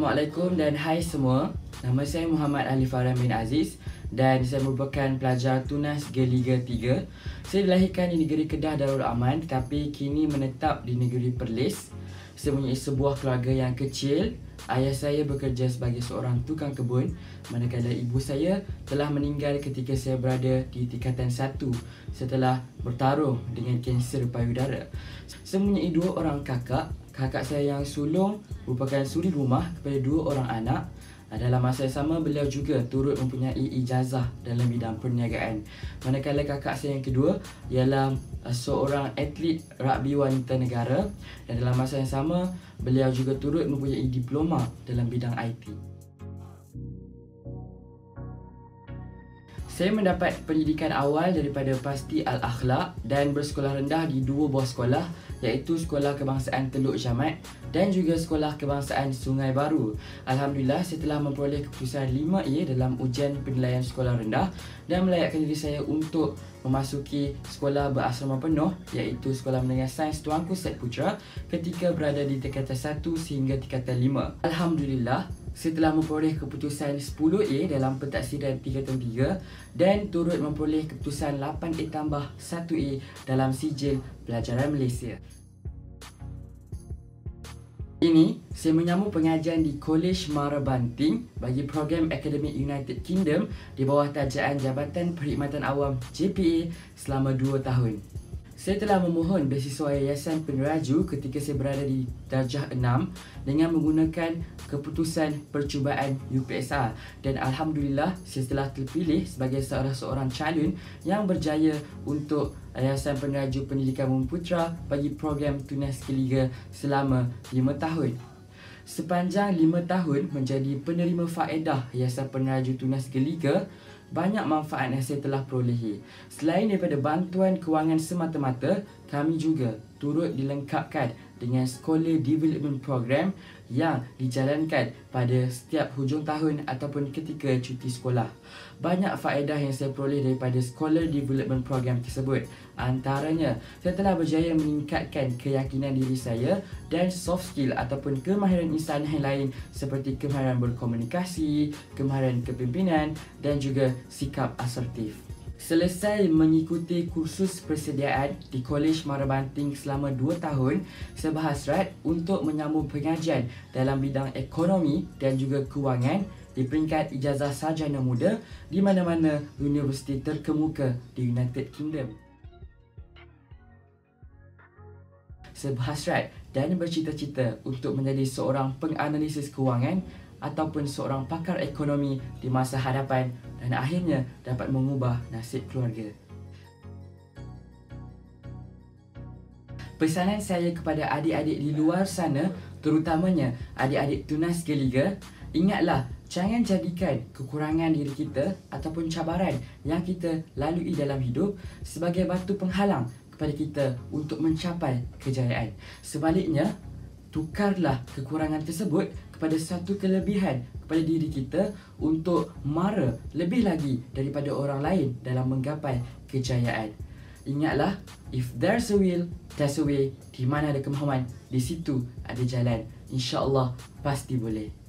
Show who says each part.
Speaker 1: Assalamualaikum dan hai semua. Nama saya Muhammad Ali Farhan bin Aziz dan saya merupakan pelajar tunas G-Liga 3. Saya dilahirkan di negeri Kedah Darul Aman tetapi kini menetap di negeri Perlis. Saya mempunyai sebuah keluarga yang kecil. Ayah saya bekerja sebagai seorang tukang kebun, manakala ibu saya telah meninggal ketika saya berada di tingkatan 1 setelah bertarung dengan kanser payudara. Saya mempunyai 2 orang kakak. Kakak saya yang sulung merupakan suri rumah kepada 2 orang anak. Dalam masa yang sama, beliau juga turut mempunyai ijazah dalam bidang perniagaan. Manakala kakak saya yang kedua ialah seorang atlet rugby wanita negara. Dan dalam masa yang sama, beliau juga turut mempunyai diploma dalam bidang IT. Saya mendapat pendidikan awal daripada Pasti Al-Akhlaq dan bersekolah rendah di 2 buah sekolah, iaitu Sekolah Kebangsaan Teluk Jamat dan juga Sekolah Kebangsaan Sungai Baru. Alhamdulillah, saya telah memperoleh keputusan 5A dalam ujian penilaian sekolah rendah dan melayakkan diri saya untuk memasuki sekolah berasrama penuh, iaitu Sekolah Menengah Sains Tuanku Syed Putra ketika berada di tingkatan 1 sehingga tingkatan 5. Alhamdulillah, saya telah memperoleh keputusan 10A dalam pentaksiran tingkatan 3 dan turut memperoleh keputusan 8A tambah 1A dalam sijil pelajaran Malaysia. Ini, saya menyambung pengajian di Kolej Muara Banting bagi program Akademik United Kingdom di bawah tajaan Jabatan Perkhidmatan Awam JPA selama 2 tahun. Saya telah memohon beasiswa Yayasan Peneraju ketika saya berada di darjah 6 dengan menggunakan keputusan percubaan UPSR dan Alhamdulillah saya telah terpilih sebagai salah seorang calon yang berjaya untuk Yayasan Peneraju Pendidikan Bumi Putra bagi program tunas G-Liga selama 5 tahun. Sepanjang 5 tahun menjadi penerima faedah Yayasan Peneraju Tunas G-Liga, banyak manfaat yang saya telah perolehi. Selain daripada bantuan kewangan semata-mata, kami juga turut dilengkapkan dengan Scholar Development Program yang dijalankan pada setiap hujung tahun ataupun ketika cuti sekolah. Banyak faedah yang saya peroleh daripada Scholar Development Program tersebut. Antaranya, saya telah berjaya meningkatkan keyakinan diri saya dan soft skill ataupun kemahiran insan yang lain seperti kemahiran berkomunikasi, kemahiran kepimpinan dan juga sikap asertif. Selesai mengikuti kursus persediaan di Kolej Muara Banting selama 2 tahun, saya berhasrat untuk menyambung pengajian dalam bidang ekonomi dan juga kewangan di peringkat ijazah sarjana muda di mana-mana universiti terkemuka di United Kingdom. Saya berhasrat dan bercita-cita untuk menjadi seorang penganalisis kewangan ataupun seorang pakar ekonomi di masa hadapan dan akhirnya dapat mengubah nasib keluarga. Pesanan saya kepada adik-adik di luar sana, terutamanya adik-adik tunas G-Liga, ingatlah, jangan jadikan kekurangan diri kita ataupun cabaran yang kita lalui dalam hidup sebagai batu penghalang kepada kita untuk mencapai kejayaan. Sebaliknya, tukarlah kekurangan tersebut kepada satu kelebihan kepada diri kita untuk mara lebih lagi daripada orang lain dalam menggapai kejayaan. Ingatlah, if there's a will, there's a way. Di mana ada kemahuan, di situ ada jalan. InsyaAllah pasti boleh.